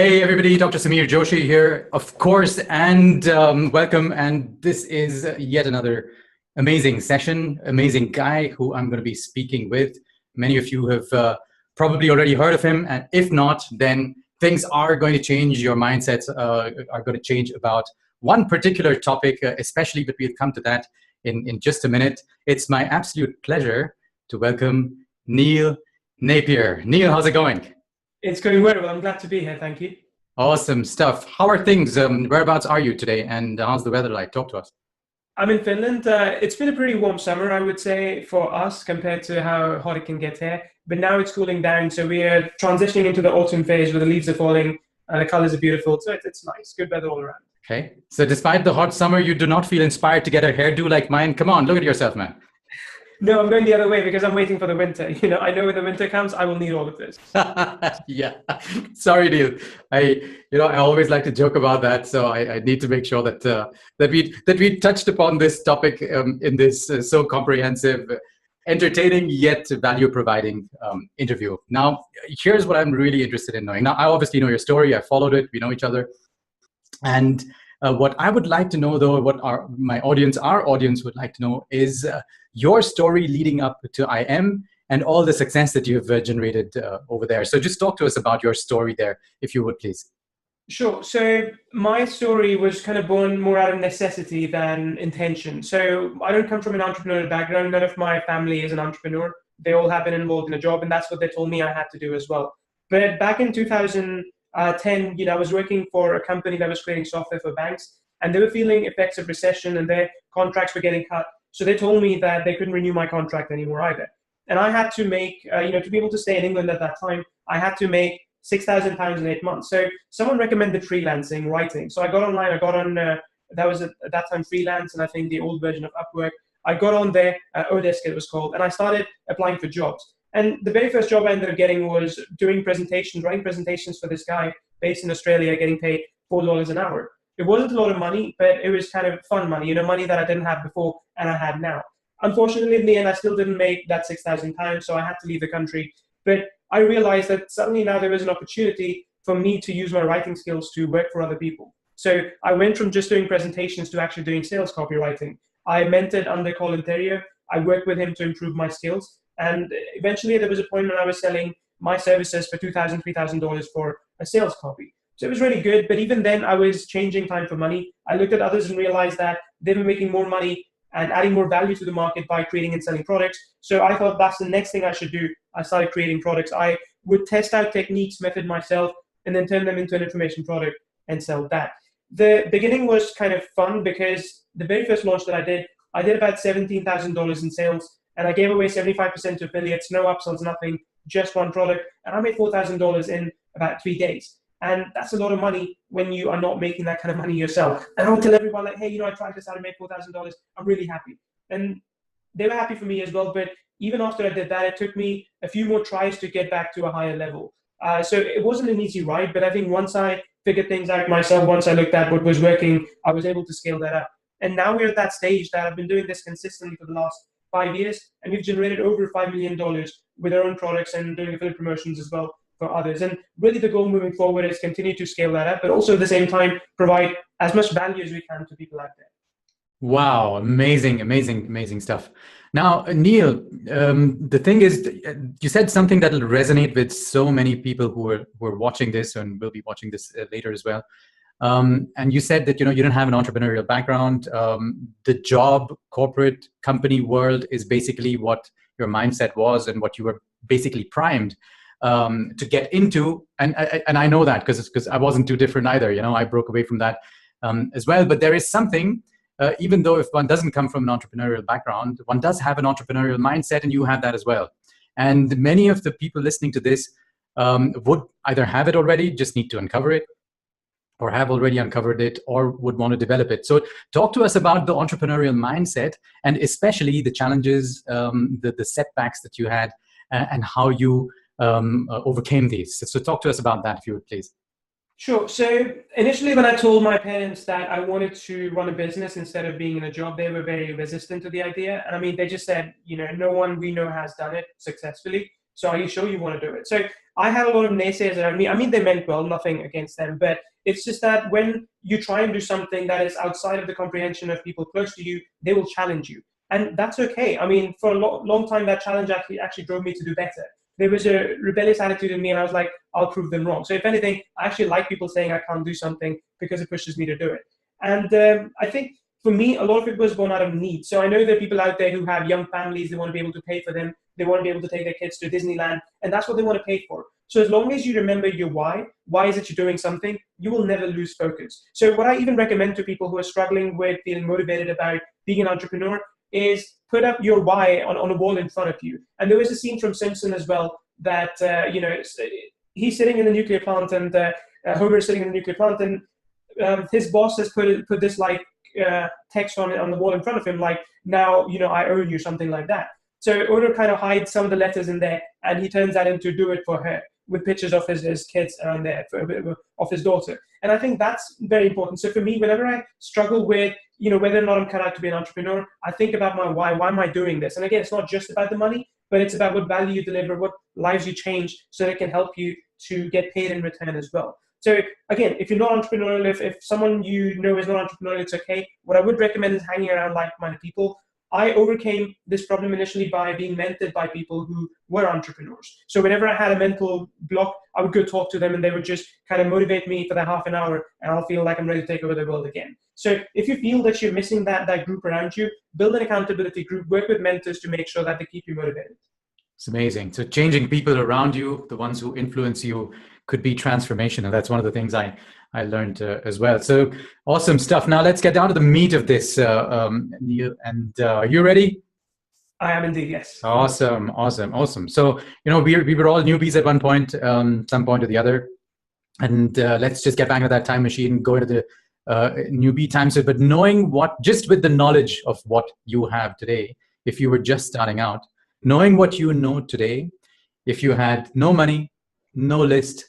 Hey everybody, Dr. Samir Joshi here, of course, and welcome. And this is yet another amazing session, amazing guy who I'm going to be speaking with. Many of you have probably already heard of him, and if not, then things are going to change. Your mindsets are going to change about one particular topic, especially, but we'll come to that in just a minute. It's my absolute pleasure to welcome Neil Napier. Neil, how's it going? It's going very well. I'm glad to be here. Thank you. Awesome stuff. How are things? Whereabouts are you today? And how's the weather like? Talk to us. I'm in Finland. It's been a pretty warm summer, I would say, for us compared to how hot it can get here. But now it's cooling down. So we are transitioning into the autumn phase where the leaves are falling and the colors are beautiful. So it's nice. Good weather all around. Okay. So despite the hot summer, you do not feel inspired to get a hairdo like mine? Come on, look at yourself, man. No, I'm going the other way because I'm waiting for the winter. I know when the winter comes, I will need all of this. Yeah. Sorry, Neil. I always like to joke about that. So I need to make sure that we touched upon this topic in this so comprehensive, entertaining yet value-providing interview. Now, here's what I'm really interested in knowing. Now, I obviously know your story. I followed it. We know each other. And what I would like to know, though, what our audience would like to know is your story leading up to IM and all the success that you've generated over there. So just talk to us about your story there, if you would, please. Sure. So my story was kind of born more out of necessity than intention. So I don't come from an entrepreneurial background. None of my family is an entrepreneur. They all have been involved in a job, and that's what they told me I had to do as well. But back in 2010, I was working for a company that was creating software for banks, and they were feeling effects of recession and their contracts were getting cut. So they told me that they couldn't renew my contract anymore either. And I had to make, to be able to stay in England at that time, I had to make £6,000 in 8 months. So someone recommended freelancing, writing. So I got online, I got on, that was at that time freelance, and I think the old version of Upwork. I got on there, Odesk it was called, and I started applying for jobs. And the very first job I ended up getting was doing presentations, writing presentations for this guy based in Australia, getting paid $4 an hour. It wasn't a lot of money, but it was kind of fun money, money that I didn't have before and I had now. Unfortunately, in the end, I still didn't make that £6,000, so I had to leave the country. But I realized that suddenly now there was an opportunity for me to use my writing skills to work for other people. So I went from just doing presentations to actually doing sales copywriting. I mentored under Colin Terrier. I worked with him to improve my skills. And eventually there was a point when I was selling my services for $2,000, $3,000 for a sales copy. So it was really good, but even then I was changing time for money. I looked at others and realized that they were making more money and adding more value to the market by creating and selling products. So I thought that's the next thing I should do. I started creating products. I would test out techniques, method myself, and then turn them into an information product and sell that. The beginning was kind of fun because the very first launch that I did about $17,000 in sales, and I gave away 75% to affiliates, no upsells, nothing, just one product. And I made $4,000 in about 3 days. And that's a lot of money when you are not making that kind of money yourself. And I would tell everyone, like, hey, I tried this out and made $4,000. I'm really happy. And they were happy for me as well. But even after I did that, it took me a few more tries to get back to a higher level. So it wasn't an easy ride. But I think once I figured things out myself, once I looked at what was working, I was able to scale that up. And now we're at that stage that I've been doing this consistently for the last 5 years. And we've generated over $5 million with our own products and doing affiliate promotions as well for others. And really the goal moving forward is continue to scale that up, but also at the same time provide as much value as we can to people out there. Wow, amazing, amazing, amazing stuff. Now, Neil, the thing is, you said something that will resonate with so many people who are watching this and will be watching this later as well. And you said that you don't have an entrepreneurial background. The job, corporate company world is basically what your mindset was and what you were basically primed to get into, and I know that because I wasn't too different either. I broke away from that as well. But there is something, even though if one doesn't come from an entrepreneurial background, one does have an entrepreneurial mindset, and you have that as well. And many of the people listening to this would either have it already, just need to uncover it, or have already uncovered it, or would want to develop it. So talk to us about the entrepreneurial mindset, and especially the challenges, the setbacks that you had, and how you overcame these. So talk to us about that, if you would, please. Sure. So initially, when I told my parents that I wanted to run a business instead of being in a job, they were very resistant to the idea. And I mean, they just said, no one we know has done it successfully. So are you sure you want to do it? So I had a lot of naysayers around me. I mean, they meant well, nothing against them, but it's just that when you try and do something that is outside of the comprehension of people close to you, they will challenge you. And that's okay. I mean, for a long time, that challenge actually drove me to do better. There was a rebellious attitude in me, and I was like, I'll prove them wrong. So if anything, I actually like people saying I can't do something because it pushes me to do it. And I think for me, a lot of it was born out of need. So I know there are people out there who have young families, they want to be able to pay for them. They want to be able to take their kids to Disneyland, and that's what they want to pay for. So as long as you remember your why is it you're doing something, you will never lose focus. So what I even recommend to people who are struggling with feeling motivated about being an entrepreneur is put up your why on a wall in front of you. And there was a scene from Simpson as well that, he's sitting in the nuclear plant, and Homer is sitting in the nuclear plant, and his boss has put this like text on the wall in front of him, like, now, I own you, something like that. So owner kind of hides some of the letters in there, and he turns that into do it for her, with pictures of his kids around there, of his daughter. And I think that's very important. So for me, whenever I struggle with, whether or not I'm cut out to be an entrepreneur, I think about my why. Why am I doing this? And again, it's not just about the money, but it's about what value you deliver, what lives you change, so that it can help you to get paid in return as well. So again, if you're not entrepreneurial, if someone is not entrepreneurial, it's okay. What I would recommend is hanging around like-minded people. I overcame this problem initially by being mentored by people who were entrepreneurs. So whenever I had a mental block, I would go talk to them, and they would just kind of motivate me for that half an hour, and I'll feel like I'm ready to take over the world again. So if you feel that you're missing that group around you, build an accountability group, work with mentors to make sure that they keep you motivated. It's amazing. So changing people around you, the ones who influence you, could be transformational. That's one of the things I learned as well. So awesome stuff. Now let's get down to the meat of this, Neil. And are you ready? I am indeed, yes. Awesome. So, we were all newbies at one point, some point or the other. And let's just get back into that time machine, go into the newbie time. So, but knowing just with the knowledge of what you have today, if you were just starting out, knowing what you know today, if you had no money, no list,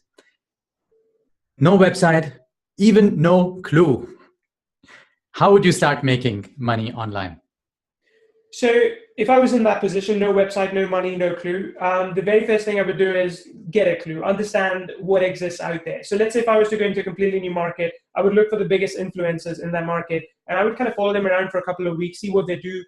no website, even no clue, how would you start making money online? So if I was in that position, no website, no money, no clue, the very first thing I would do is get a clue, understand what exists out there. So let's say if I was to go into a completely new market, I would look for the biggest influencers in that market, and I would kind of follow them around for a couple of weeks, see what they do.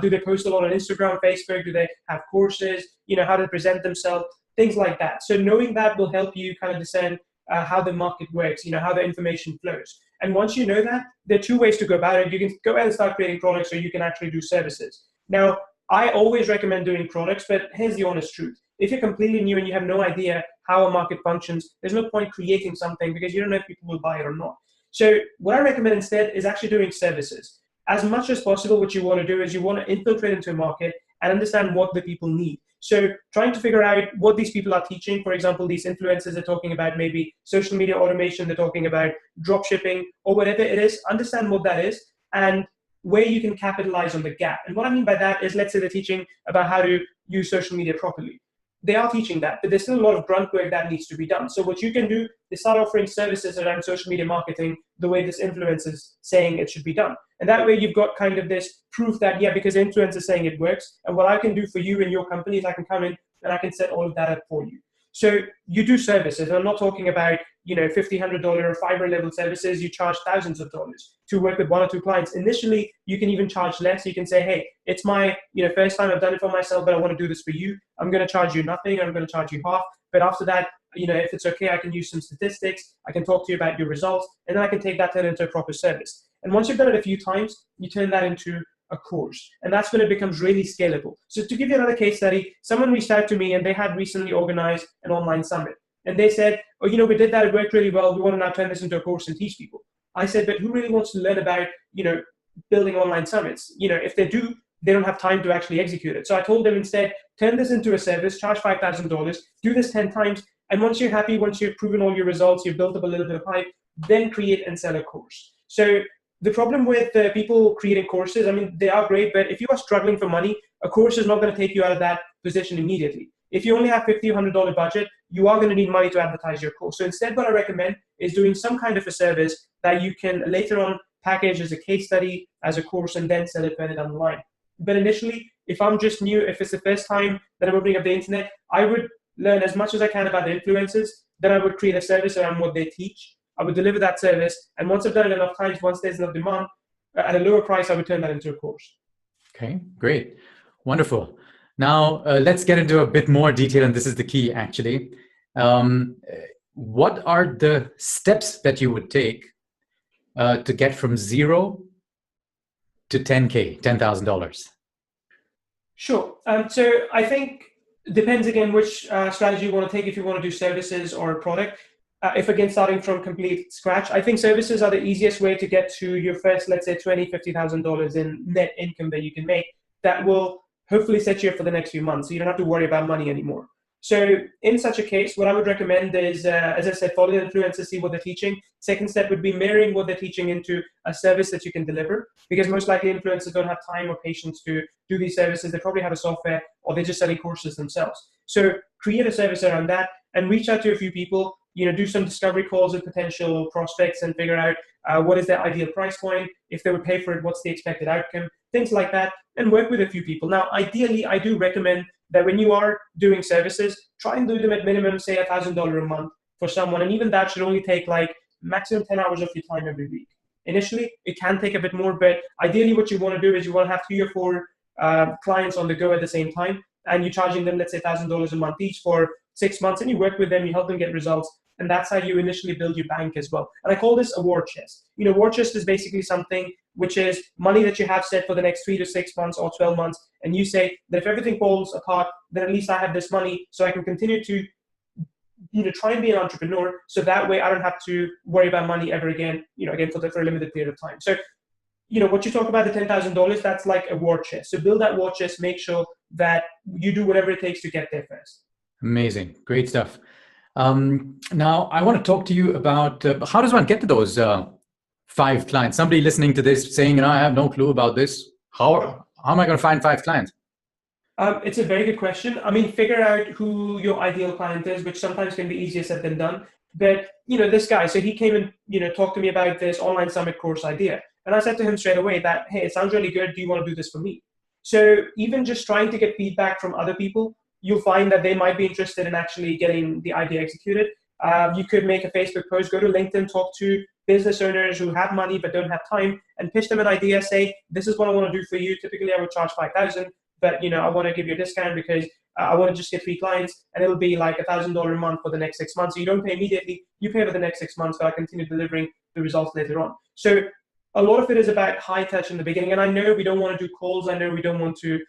Do they post a lot on Instagram, Facebook? Do they have courses? How to present themselves? Things like that. So knowing that will help you kind of discern how the market works, how the information flows. And once you know that, there are two ways to go about it. You can go ahead and start creating products, or you can actually do services. Now, I always recommend doing products, but here's the honest truth. If you're completely new and you have no idea how a market functions, there's no point creating something because you don't know if people will buy it or not. So what I recommend instead is actually doing services. As much as possible, what you want to do is you want to infiltrate into a market and understand what the people need. So trying to figure out what these people are teaching. For example, these influencers are talking about maybe social media automation, they're talking about drop shipping or whatever it is. Understand what that is and where you can capitalize on the gap. And what I mean by that is, let's say they're teaching about how to use social media properly. They are teaching that, but there's still a lot of grunt work that needs to be done. So what you can do is start offering services around social media marketing the way this influencer is saying it should be done. And that way you've got kind of this proof that, yeah, because the influencer is saying it works. And what I can do for you and your company is I can come in and I can set all of that up for you. So you do services. I'm not talking about, $50, $100 or $500 level services. You charge thousands of dollars to work with one or two clients. Initially, you can even charge less. You can say, hey, it's my first time I've done it for myself, but I want to do this for you. I'm going to charge you nothing. I'm going to charge you half. But after that, if it's okay, I can use some statistics. I can talk to you about your results, and then I can take that into a proper service. And once you've done it a few times, you turn that into a course. And that's when it becomes really scalable. So to give you another case study, someone reached out to me and they had recently organized an online summit. And they said, oh, we did that. It worked really well. We want to now turn this into a course and teach people. I said, but who really wants to learn about, building online summits? If they do, they don't have time to actually execute it. So I told them instead, turn this into a service, charge $5,000, do this 10 times. And once you're happy, once you've proven all your results, you've built up a little bit of hype, then create and sell a course. So the problem with people creating courses, they are great, but if you are struggling for money, a course is not going to take you out of that position immediately. If you only have $50 or $100 budget, you are going to need money to advertise your course. So instead, what I recommend is doing some kind of a service that you can later on package as a case study, as a course, and then sell it further down the line. But initially, If I'm just new, if it's the first time that I'm opening up the internet, I would learn as much as I can about the influencers. Then I would create a service around what they teach. I would deliver that service. And once I've done it enough times, once there's enough demand, at a lower price, I would turn that into a course. Okay, great. Wonderful. Now, let's get into a bit more detail, and this is the key, actually. What are the steps that you would take to get from 0 to 10K, $10,000? Sure. So I think it depends, again, which strategy you want to take, if you want to do services or a product. If, again, starting from complete scratch, I think services are the easiest way to get to your first, let's say, $20,000, $50,000 in net income that you can make. That will hopefully set you up for the next few months, so you don't have to worry about money anymore. So in such a case, what I would recommend is, as I said, follow the influencers, see what they're teaching. Second step would be mirroring what they're teaching into a service that you can deliver, because most likely influencers don't have time or patience to do these services. They probably have a software, or they're just selling courses themselves. So create a service around that and reach out to a few people. Do some discovery calls with potential prospects and figure out what is their ideal price point. If they would pay for it, what's the expected outcome, things like that, and work with a few people. Now, ideally, I do recommend that when you are doing services, try and do them at minimum, say $1,000 a month for someone. And even that should only take like maximum 10 hours of your time every week. Initially, it can take a bit more, but ideally what you want to do is you want to have 3 or 4 clients on the go at the same time. And you're charging them, let's say, $1,000 a month each for 6 months, and you work with them, you help them get results. And that's how you initially build your bank as well. And I call this a war chest. War chest is basically something which is money that you have set for the next 3 to 6 months or 12 months. And you say that if everything falls apart, then at least I have this money so I can continue to try and be an entrepreneur. So that way I don't have to worry about money ever again, again, for a limited period of time. So, what you talk about, the $10,000, that's like a war chest. So build that war chest, make sure that you do whatever it takes to get there first. Amazing. Great stuff. Now, I want to talk to you about how does one get to those 5 clients? Somebody listening to this saying, I have no clue about this. How am I going to find 5 clients? It's a very good question. I mean, figure out who your ideal client is, which sometimes can be easier said than done. But, this guy, so he came and, talked to me about this online summit course idea. And I said to him straight away that, hey, it sounds really good. Do you want to do this for me? So even just trying to get feedback from other people, you'll find that they might be interested in actually getting the idea executed. You could make a Facebook post, go to LinkedIn, talk to business owners who have money but don't have time, and pitch them an idea. Say, this is what I want to do for you. Typically, I would charge $5,000, but I want to give you a discount because I want to just get 3 clients, and it'll be like $1,000 a month for the next 6 months. So you don't pay immediately; you pay for the next 6 months, but I continue delivering the results later on. So a lot of it is about high touch in the beginning. And I know we don't want to do calls. I know we don't want to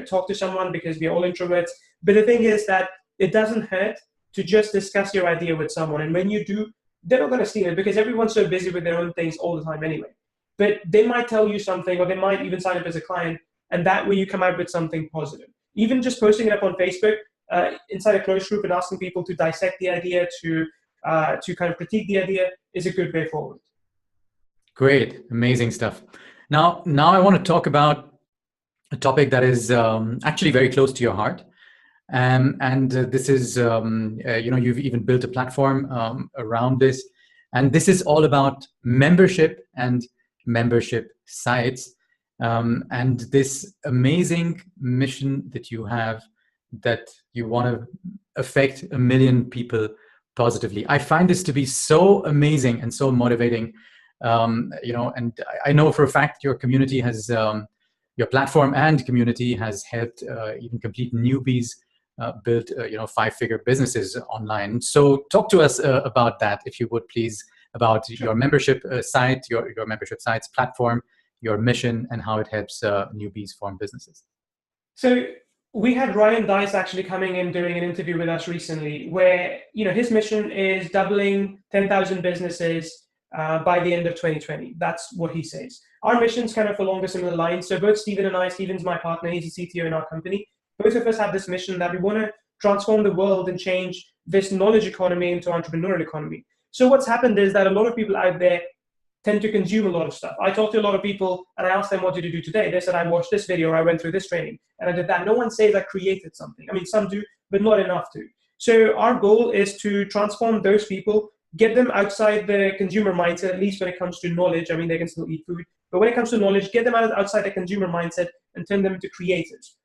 talk to someone because we're all introverts. But the thing is that it doesn't hurt to just discuss your idea with someone. And when you do, they're not going to steal it because everyone's so busy with their own things all the time anyway. But they might tell you something, or they might even sign up as a client. And that way you come out with something positive. Even just posting it up on Facebook inside a closed group and asking people to dissect the idea, to kind of critique the idea is a good way forward. Great. Amazing stuff. Now I want to talk about a topic that is actually very close to your heart. And this is, you've even built a platform around this. And this is all about membership and membership sites. And this amazing mission that you have, that you want to affect 1 million people positively. I find this to be so amazing and so motivating. And I know for a fact your community has, your platform and community has helped even complete newbies build 5-figure businesses online. So talk to us about that, if you would please, about your membership site, your membership site's platform, your mission, and how it helps newbies form businesses. So we had Ryan Dice actually coming in doing an interview with us recently, where his mission is doubling 10,000 businesses by the end of 2020. That's what he says. Our mission's kind of along the similar lines. So both Stephen and I, Stephen's my partner, he's a CTO in our company. Both of us have this mission that we want to transform the world and change this knowledge economy into entrepreneurial economy. So what's happened is that a lot of people out there tend to consume a lot of stuff. I talk to a lot of people and I ask them, what did you do today? They said, I watched this video, or I went through this training, and I did that. No one says I created something. I mean, some do, but not enough to. So our goal is to transform those people, get them outside the consumer mindset, at least when it comes to knowledge. I mean, they can still eat food, but when it comes to knowledge, get them outside the consumer mindset and turn them into creators.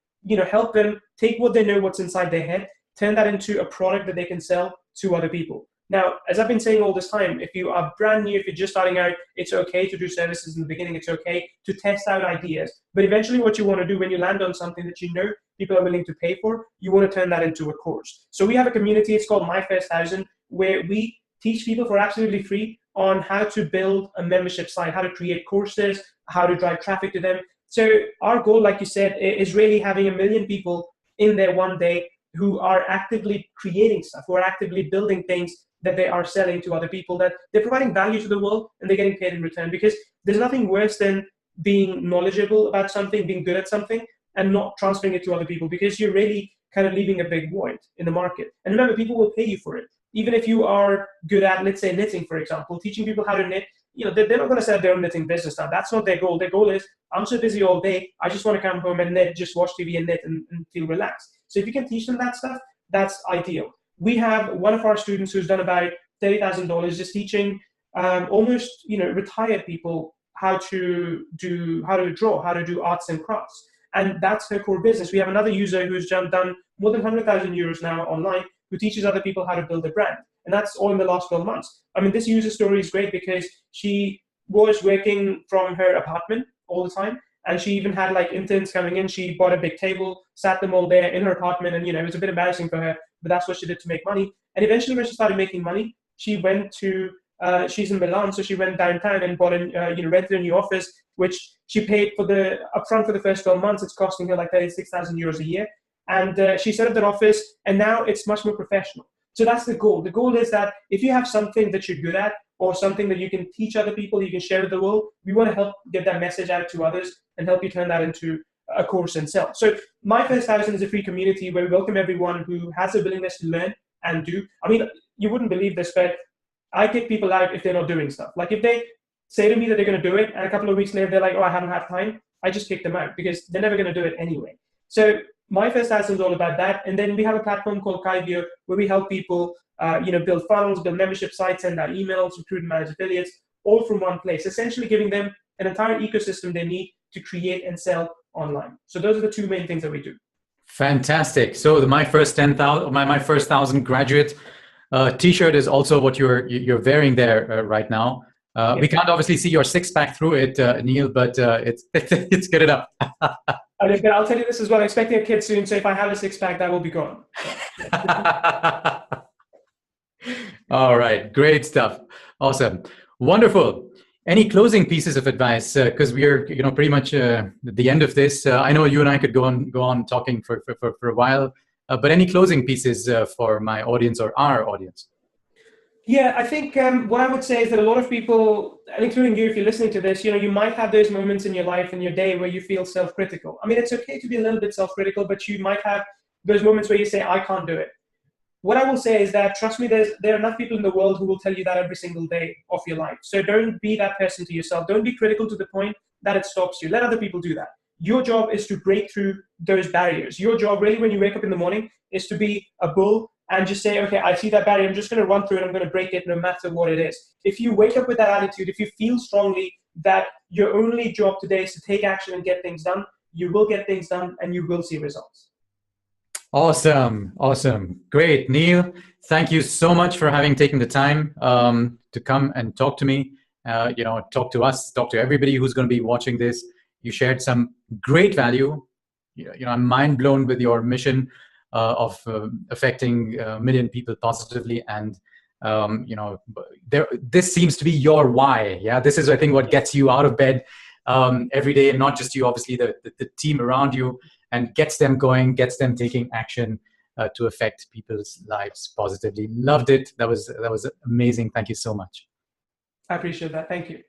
Help them take what they know, what's inside their head, turn that into a product that they can sell to other people. Now, as I've been saying all this time, if you are brand new, if you're just starting out, it's okay to do services in the beginning. It's okay to test out ideas. But eventually what you want to do when you land on something that you know people are willing to pay for, you want to turn that into a course. So we have a community, it's called My First 1,000, where we teach people for absolutely free on how to build a membership site, how to create courses, how to drive traffic to them. So our goal, like you said, is really having 1 million people in there one day who are actively creating stuff, who are actively building things that they are selling to other people, that they're providing value to the world and they're getting paid in return. Because there's nothing worse than being knowledgeable about something, being good at something, and not transferring it to other people, because you're really kind of leaving a big void in the market. And remember, people will pay you for it. Even if you are good at, let's say, knitting, for example, teaching people how to knit, they're not going to set up their own knitting business now. That's not their goal. Their goal is, I'm so busy all day, I just want to come home and knit, just watch TV and knit and feel relaxed. So if you can teach them that stuff, that's ideal. We have one of our students who's done about $30,000 just teaching almost retired people how to draw, how to do arts and crafts. And that's her core business. We have another user who's done more than 100,000 euros now online, who teaches other people how to build a brand. And that's all in the last 12 months. I mean, this user story is great because she was working from her apartment all the time. And she even had like interns coming in. She bought a big table, sat them all there in her apartment. And, it was a bit embarrassing for her, but that's what she did to make money. And eventually when she started making money, she went to, she's in Milan. So she went downtown and bought rented a new office, which she paid for upfront for the first 12 months. It's costing her like 36,000 euros a year. And she set up that office, and now it's much more professional. So that's the goal. The goal is that if you have something that you're good at, or something that you can teach other people, you can share with the world, we want to help get that message out to others and help you turn that into a course and sell. So My First 1,000 is a free community where we welcome everyone who has a willingness to learn and do. I mean, you wouldn't believe this, but I kick people out if they're not doing stuff. Like if they say to me that they're going to do it, and a couple of weeks later they're like, oh, I haven't had time, I just kick them out because they're never going to do it anyway. So My First 1,000 is all about that. And then we have a platform called Kyvio where we help people build funnels, build membership sites, send out emails, recruit and manage affiliates, all from one place, essentially giving them an entire ecosystem they need to create and sell online. So those are the two main things that we do. Fantastic. So the My First 10,000, my First 1,000 graduate T-shirt is also what you're wearing there right now. Yeah. We can't obviously see your six-pack through it, Neil, but it's good enough. But I'll tell you this as well. I'm expecting a kid soon, so if I have a six-pack, that will be gone. All right, great stuff. Awesome, wonderful. Any closing pieces of advice? Because we are, pretty much at the end of this. I know you and I could go on talking for a while. But any closing pieces for my audience or our audience? Yeah, I think what I would say is that a lot of people, including you, if you're listening to this, you might have those moments in your life, in your day, where you feel self-critical. I mean, it's okay to be a little bit self-critical, but you might have those moments where you say, I can't do it. What I will say is that, trust me, there are enough people in the world who will tell you that every single day of your life. So don't be that person to yourself. Don't be critical to the point that it stops you. Let other people do that. Your job is to break through those barriers. Your job, really, when you wake up in the morning, is to be a bull and just say, okay, I see that barrier. I'm just going to run through it. I'm going to break it no matter what it is. If you wake up with that attitude, if you feel strongly that your only job today is to take action and get things done, you will get things done and you will see results. Awesome. Awesome. Great. Neil, thank you so much for having taken the time to come and talk to me, talk to us, talk to everybody who's going to be watching this. You shared some great value. I'm mind blown with your mission of affecting 1 million people positively. And, this seems to be your why. Yeah, this is, I think, what gets you out of bed every day, and not just you, obviously, the team around you, and gets them going, gets them taking action to affect people's lives positively. Loved it. That was amazing. Thank you so much. I appreciate that. Thank you.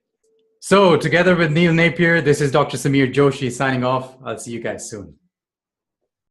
So together with Neil Napier, this is Dr. Samir Joshi signing off. I'll see you guys soon.